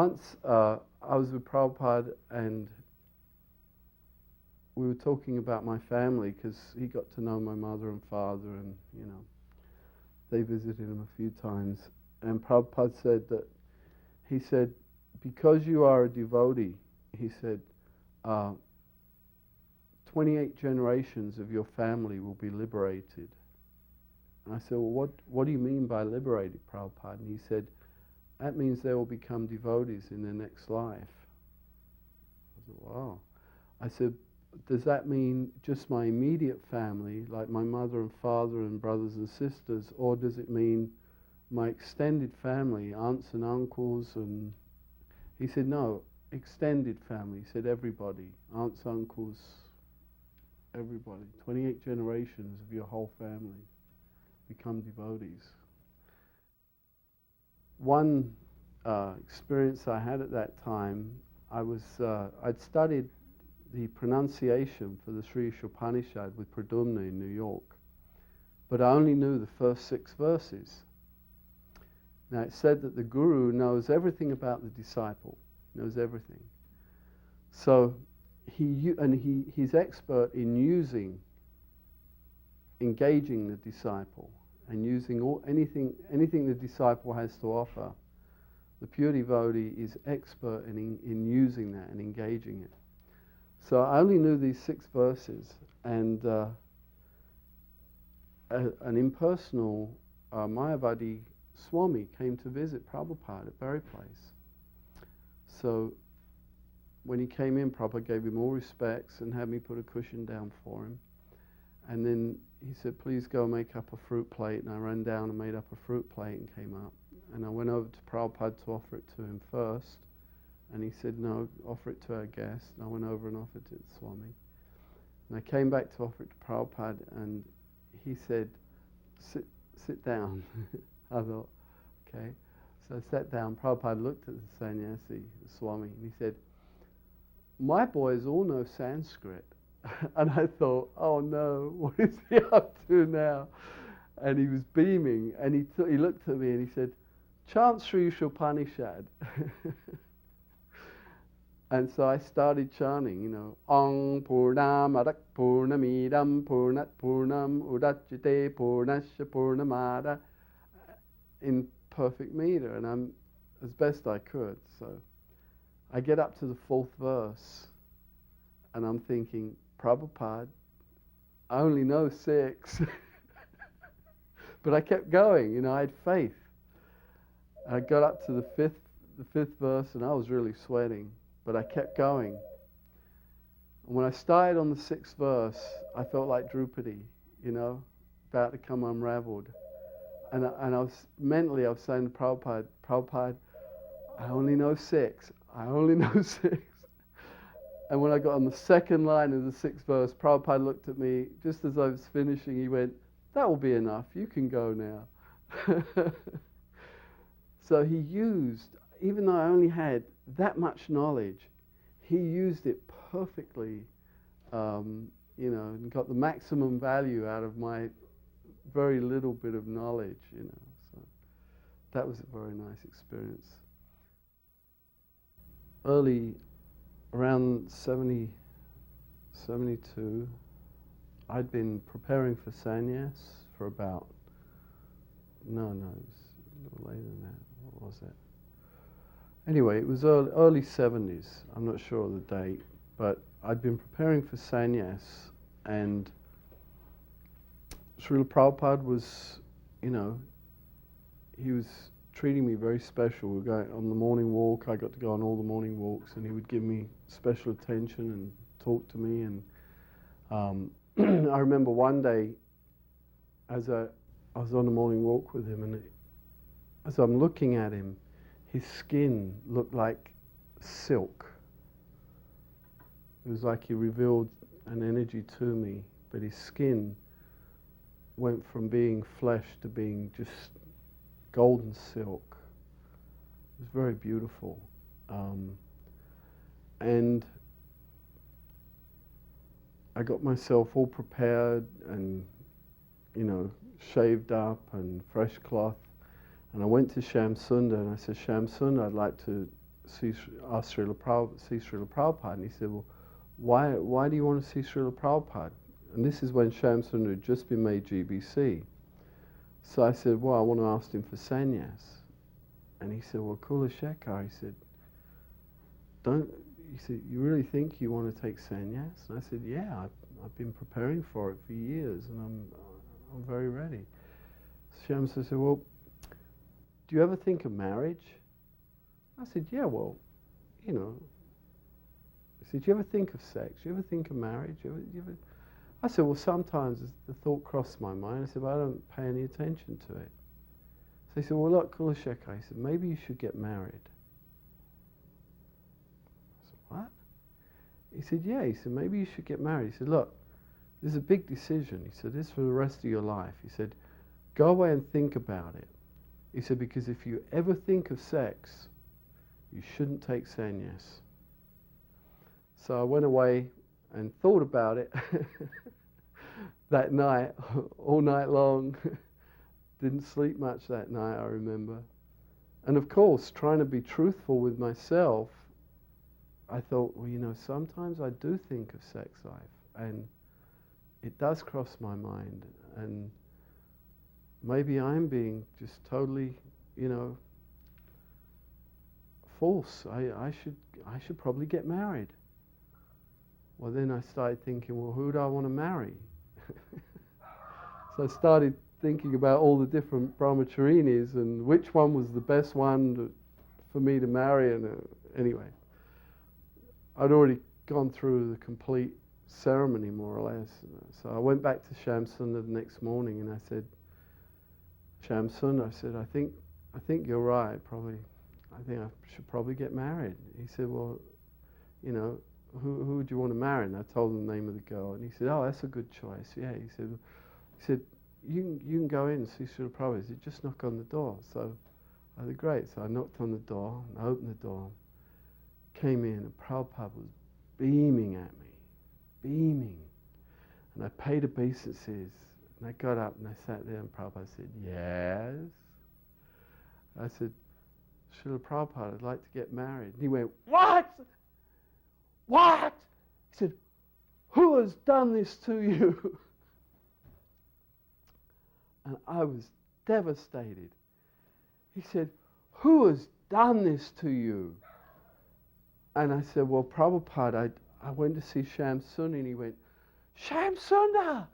once I was with Prabhupada and we were talking about my family because he got to know my mother and father, and they visited him a few times. And Prabhupada said that, he said, because you are a devotee, he said, 28 generations of your family will be liberated. And I said, well, what do you mean by liberated, Prabhupada? And he said, that means they will become devotees in their next life. I said, wow. I said, does that mean just my immediate family, like my mother and father and brothers and sisters, or does it mean my extended family, aunts and uncles? And he said, no, extended family. He said, everybody, aunts, uncles, everybody. 28 generations of your whole family become devotees. One experience I had at that time, I'd studied the pronunciation for the Sri Upanishad with Pradumna in New York, but I only knew the first 6 verses. Now it said that the Guru knows everything about the disciple, knows everything. So he's expert in engaging the disciple and using anything the disciple has to offer. The pure devotee is expert in using that and engaging it. So I only knew these 6 verses, and an impersonal Mayavadi Swami came to visit Prabhupada at Berry Place. So when he came in, Prabhupada gave him all respects and had me put a cushion down for him. And then he said, please go make up a fruit plate. And I ran down and made up a fruit plate and came up. And I went over to Prabhupada to offer it to him first. And he said, no, offer it to our guest. And I went over and offered it to Swami. And I came back to offer it to Prabhupada, and he said, sit down. I thought, okay. So I sat down. Prabhupada looked at the sannyasi, the Swami, and he said, my boys all know Sanskrit. And I thought, oh no, what is he up to now? And he was beaming, and he looked at me and he said, chant Sri Upanishad. And so I started chanting, Ong Purnam Adak Purnamidam Purnat Purnam Udachite Purnasya Purnamada, in perfect meter, and I'm as best I could. So I get up to the 4th verse, and I'm thinking, Prabhupada, I only know 6. But I kept going, I had faith. I got up to the fifth verse, and I was really sweating. But I kept going. And when I started on the 6th verse, I felt like Drupadi, about to come unraveled. And I was saying to Prabhupada, Prabhupada, I only know 6. I only know 6. And when I got on the 2nd line of the 6th verse, Prabhupada looked at me just as I was finishing. He went, that will be enough. You can go now. So he used, even though I only had that much knowledge, he used it perfectly, and got the maximum value out of my very little bit of knowledge, So that was a very nice experience. Early, around 70, 72, I'd been preparing for sannyas for about, no, it was a little later than that. What was it? Anyway, it was early 70s. I'm not sure of the date, but I'd been preparing for sannyas, and Srila Prabhupada was, he was treating me very special. We were going on the morning walk. I got to go on all the morning walks, and he would give me special attention and talk to me. And I remember one day, as I was on the morning walk with him, and as I'm looking at him, his skin looked like silk. It was like he revealed an energy to me, but his skin went from being flesh to being just golden silk. It was very beautiful. And I got myself all prepared and, shaved up and fresh cloth. And I went to Shyam Sundar and I said, Shyam Sundar, I'd like to asked Srila Prabhupada, and he said, well, why do you want to see Srila Prabhupada? And this is when Shamsundar had just been made GBC. So I said, well, I want to ask him for sannyas. And he said, well, Kulashekhara, he said, you really think you want to take sannyas? And I said, yeah, I've been preparing for it for years, and I'm very ready. Shamsundar said, well, do you ever think of marriage? I said, yeah, well, you know. He said, do you ever think of sex? Do you ever think of marriage? I said, well, sometimes the thought crossed my mind. I said, but I don't pay any attention to it. So he said, well, look, Kulashekhara, he said, maybe you should get married. I said, what? He said, yeah. He said, maybe you should get married. He said, look, this is a big decision. He said, this is for the rest of your life. He said, go away and think about it. He said, because if you ever think of sex, you shouldn't take sannyas. So I went away and thought about it that night, all night long. Didn't sleep much that night, I remember. And of course, trying to be truthful with myself, I thought, well, you know, sometimes I do think of sex life, and it does cross my mind, and maybe I'm being just totally, you know, false. I should probably get married. Well, then I started thinking, well, who do I want to marry? So I started thinking about all the different brahmacharinis and which one was the best one for me to marry. And anyway, I'd already gone through the complete ceremony, more or less. So I went back to Shamsundar the next morning, and I said, Shamsundar, I said, I think you're right. I think I should probably get married. He said, well, you know, who do you want to marry? And I told him the name of the girl, and he said, oh, that's a good choice. Yeah, he said, you can go in and see Srila Prabhupada. He said, just knock on the door. So I said, great. So I knocked on the door, and I opened the door, came in, and Prabhupada was beaming at me, beaming. And I paid obeisances, and I got up and I sat there, and Prabhupada said, yes. I said, Srila Prabhupada, I'd like to get married. And he went, what? What? He said, who has done this to you? And I was devastated. He said, who has done this to you? And I said, well, Prabhupada, I went to see Shamsundar, and he went, Shamsundar!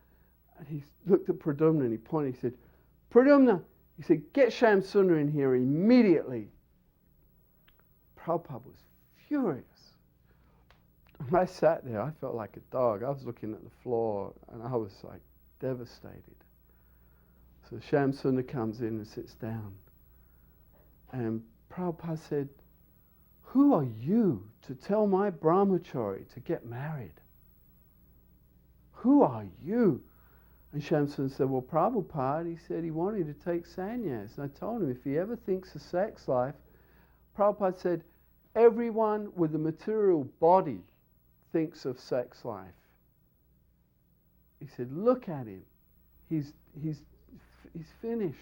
And he looked at Pradumna and he pointed, he said, Pradumna, he said, get Shamsundar in here immediately. Prabhupada was furious. And I sat there, I felt like a dog. I was looking at the floor, and I was like devastated. So Shamsundar comes in and sits down. And Prabhupada said, who are you to tell my brahmachari to get married? Who are you? And Shamsundar said, well, Prabhupada, he said he wanted to take sannyas. And I told him if he ever thinks of sex life, Prabhupada said, everyone with a material body thinks of sex life. He said, look at him. He's finished.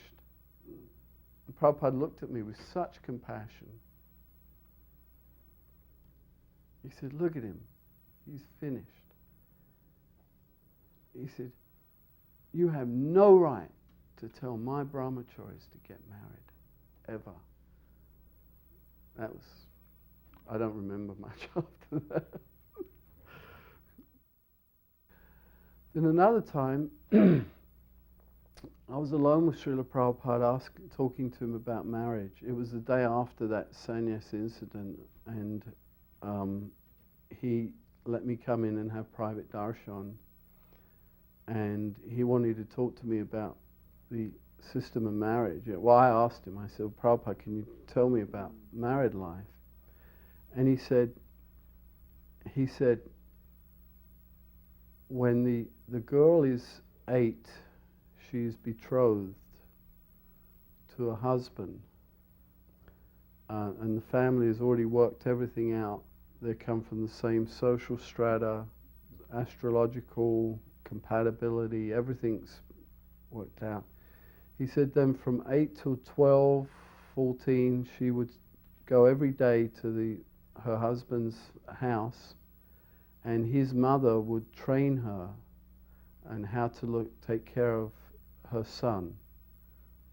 And Prabhupada looked at me with such compassion. He said, look at him. He's finished. He said, you have no right to tell my brahmacharis to get married, ever. That was, I don't remember much after that. Then another time, I was alone with Srila Prabhupada talking to him about marriage. It was the day after that sannyas incident, and he let me come in and have private darshan. And he wanted to talk to me about the system of marriage. Well, I asked him, I said, well, Prabhupada, can you tell me about married life? And he said, when the girl is 8, she is betrothed to a husband, and the family has already worked everything out. They come from the same social strata, astrological compatibility, everything's worked out. He said then from 8 till 12, 14, she would go every day to her husband's house, and his mother would train her on how to take care of her son,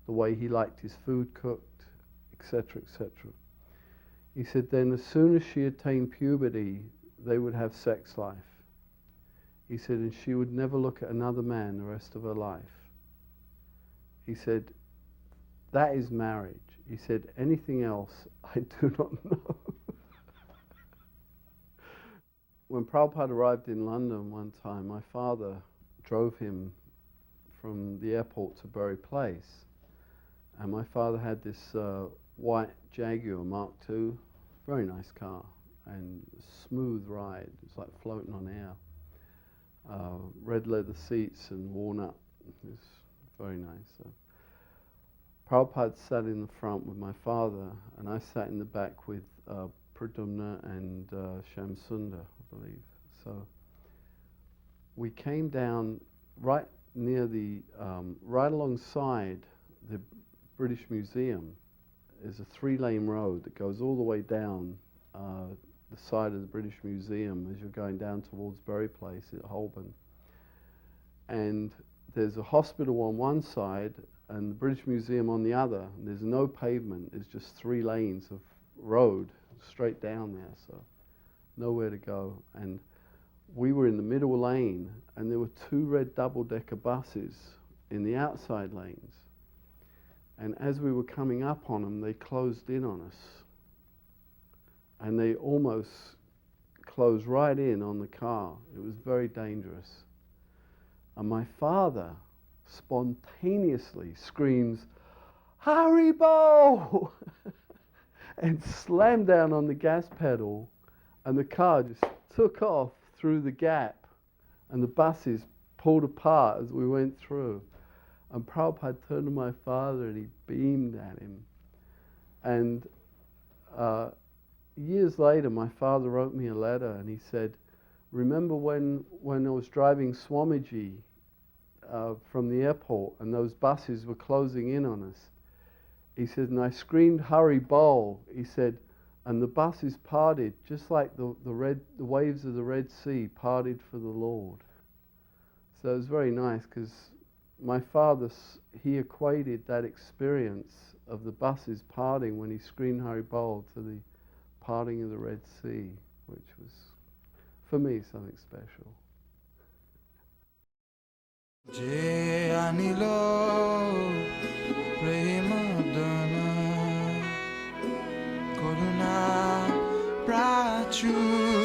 the way he liked his food cooked, etc., etc. He said then as soon as she attained puberty, they would have sex life. He said, and she would never look at another man the rest of her life. He said, that is marriage. He said, anything else, I do not know. When Prabhupada arrived in London one time, my father drove him from the airport to Bury Place. And my father had this white Jaguar Mark II, very nice car, and smooth ride. It's like floating on air. Red leather seats and worn up. It was very nice. Prabhupada sat in the front with my father, and I sat in the back with Pradumna and Shamsundar, I believe. So we came down right near the, right alongside the British Museum. Is a 3-lane road that goes all the way down the side of the British Museum as you're going down towards Bury Place at Holborn. And there's a hospital on one side and the British Museum on the other. And there's no pavement, there's just 3 lanes of road straight down there, so nowhere to go. And we were in the middle lane, and there were 2 red double-decker buses in the outside lanes. And as we were coming up on them, they closed in on us. And they almost closed right in on the car. It was very dangerous. And my father spontaneously screams, "Haribo!" and slammed down on the gas pedal, and the car just took off through the gap, and the buses pulled apart as we went through. And Prabhupada turned to my father and he beamed at him. And years later, my father wrote me a letter and he said, remember when I was driving Swamiji from the airport and those buses were closing in on us? He said, and I screamed, "Hari Bol." He said, and the buses parted just like the waves of the Red Sea parted for the Lord. So it was very nice because my father, he equated that experience of the buses parting when he screamed Hari Bol to the parting of the Red Sea, which was, for me, something special. Jai Anilo Premadana Koruna Prachu